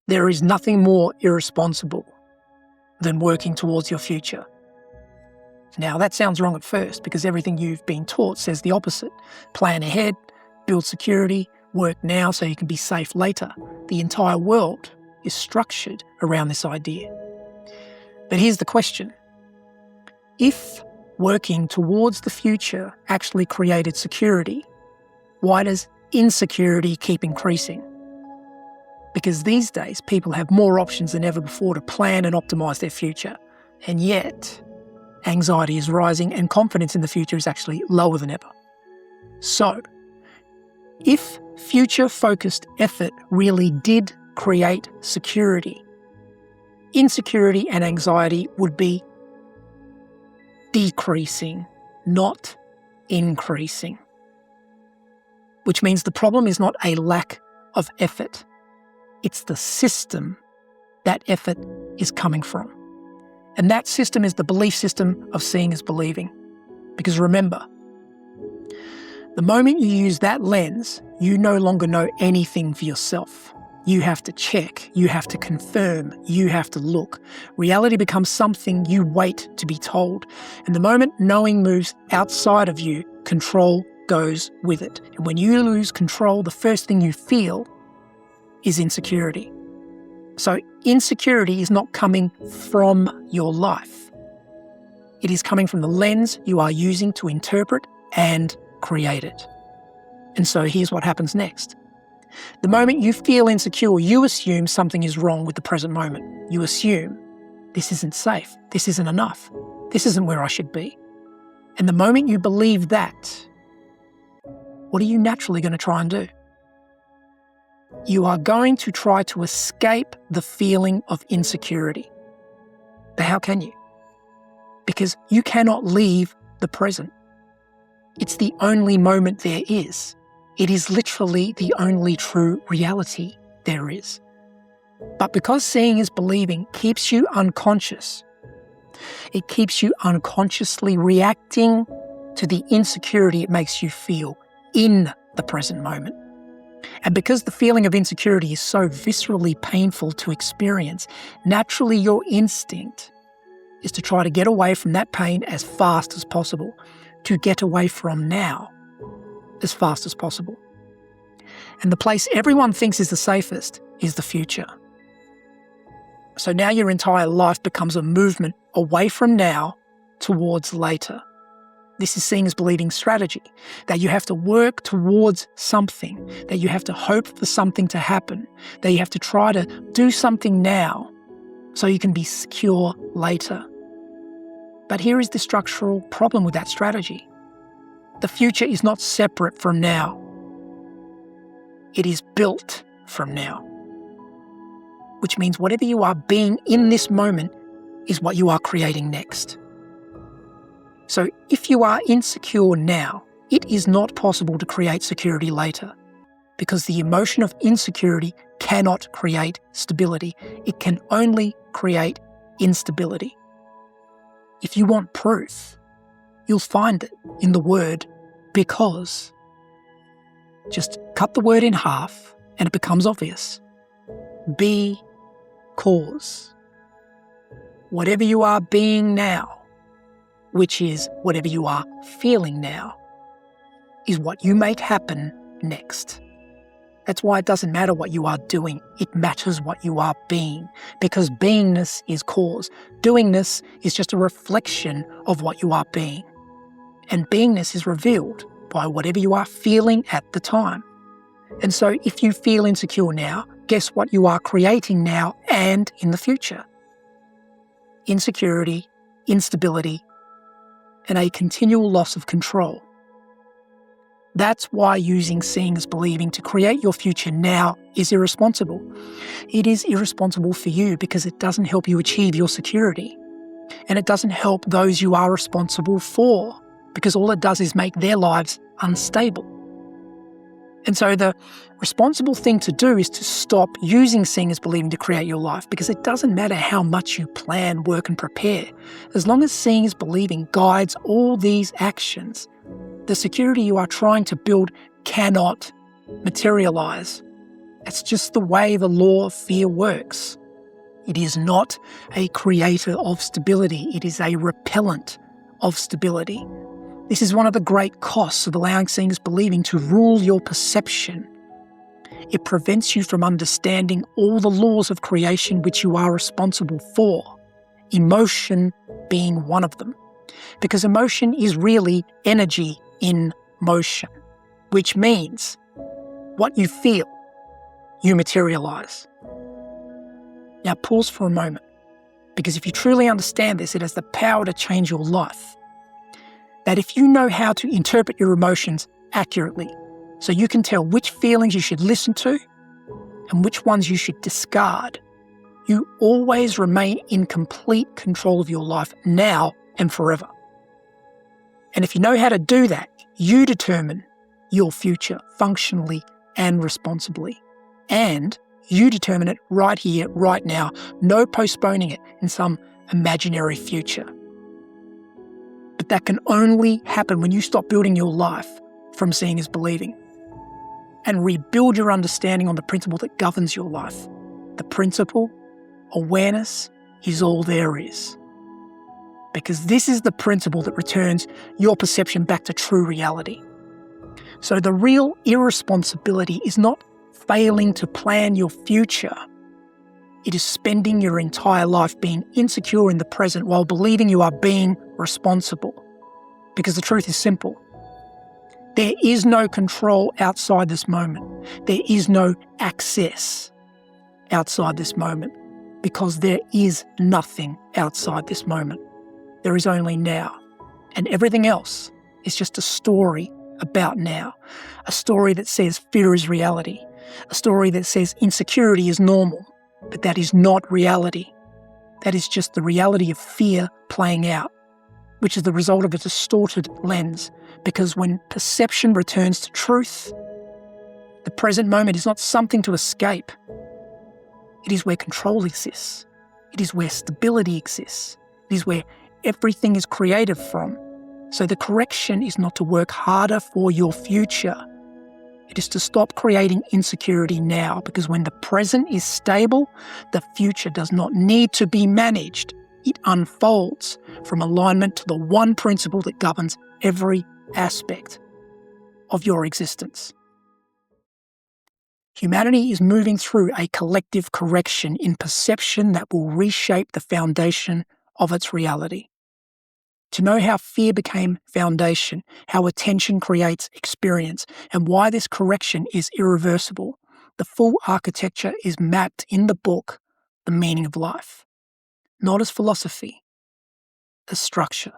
There is nothing more irresponsible than working towards your future. Now, that sounds wrong at first because everything you've been taught says the opposite. Plan ahead, build security, work now so you can be safe later. The entire world is structured around this idea. But here's the question. If working towards the future actually created security, why does insecurity keep increasing? Because these days, people have more options than ever before to plan and optimize their future. And yet, anxiety is rising and confidence in the future is actually lower than ever. So, if future-focused effort really did create security, insecurity and anxiety would be decreasing, not increasing. Which means the problem is not a lack of effort. It's the system that effort is coming from. And that system is the belief system of seeing is believing. Because remember, the moment you use that lens, you no longer know anything for yourself. You have to check, you have to confirm, you have to look. Reality becomes something you wait to be told. And the moment knowing moves outside of you, control goes with it. And when you lose control, the first thing you feel is insecurity. So insecurity is not coming from your life. It is coming from the lens you are using to interpret and create it. And so here's what happens next. The moment you feel insecure, you assume something is wrong with the present moment. You assume, this isn't safe, this isn't enough, this isn't where I should be. And the moment you believe that, what are you naturally going to try and do? You are going to try to escape the feeling of insecurity. But how can you? Because you cannot leave the present. It's the only moment there is. It is literally the only true reality there is. But because seeing is believing keeps you unconscious, it keeps you unconsciously reacting to the insecurity it makes you feel in the present moment. And because the feeling of insecurity is so viscerally painful to experience, naturally your instinct is to try to get away from that pain as fast as possible, to get away from now as fast as possible. And the place everyone thinks is the safest is the future. So now your entire life becomes a movement away from now towards later. This is seen as believing strategy, that you have to work towards something, that you have to hope for something to happen, that you have to try to do something now so you can be secure later. But here is the structural problem with that strategy. The future is not separate from now. It is built from now. Which means whatever you are being in this moment is what you are creating next. So if you are insecure now, it is not possible to create security later, because the emotion of insecurity cannot create stability. It can only create instability. If you want proof, you'll find it in the word because. Just cut the word in half and it becomes obvious. Because. Whatever you are being now, which is whatever you are feeling now, is what you make happen next. That's why it doesn't matter what you are doing, it matters what you are being, because beingness is cause. Doingness is just a reflection of what you are being. And beingness is revealed by whatever you are feeling at the time. And so if you feel insecure now, guess what you are creating now and in the future? Insecurity, instability, and a continual loss of control. That's why using seeing as believing to create your future now is irresponsible. It is irresponsible for you because it doesn't help you achieve your security. And it doesn't help those you are responsible for, because all it does is make their lives unstable. And so the responsible thing to do is to stop using seeing as believing to create your life, because it doesn't matter how much you plan, work and prepare. As long as seeing as believing guides all these actions, the security you are trying to build cannot materialize. It's just the way the law of fear works. It is not a creator of stability. It is a repellent of stability. This is one of the great costs of allowing seeing is believing to rule your perception. It prevents you from understanding all the laws of creation which you are responsible for, emotion being one of them. Because emotion is really energy in motion, which means what you feel, you materialize. Now pause for a moment, because if you truly understand this, it has the power to change your life. That if you know how to interpret your emotions accurately, so you can tell which feelings you should listen to and which ones you should discard, you always remain in complete control of your life now and forever. And if you know how to do that, you determine your future functionally and responsibly. And you determine it right here, right now, no postponing it in some imaginary future. But that can only happen when you stop building your life from seeing is believing and rebuild your understanding on the principle that governs your life. The principle, awareness, is all there is. Because this is the principle that returns your perception back to true reality. So the real irresponsibility is not failing to plan your future. It is spending your entire life being insecure in the present while believing you are being responsible. Because the truth is simple. There is no control outside this moment. There is no access outside this moment, because there is nothing outside this moment. There is only now. And everything else is just a story about now. A story that says fear is reality. A story that says insecurity is normal. But that is not reality. That is just the reality of fear playing out, which is the result of a distorted lens. Because when perception returns to truth, the present moment is not something to escape. It is where control exists. It is where stability exists. It is where everything is created from. So the correction is not to work harder for your future. It is to stop creating insecurity now, because when the present is stable, the future does not need to be managed. It unfolds from alignment to the one principle that governs every aspect of your existence. Humanity is moving through a collective correction in perception that will reshape the foundation of its reality. To know how fear became foundation, how attention creates experience, and why this correction is irreversible, the full architecture is mapped in the book, The Meaning of Life. Not as philosophy, as structure.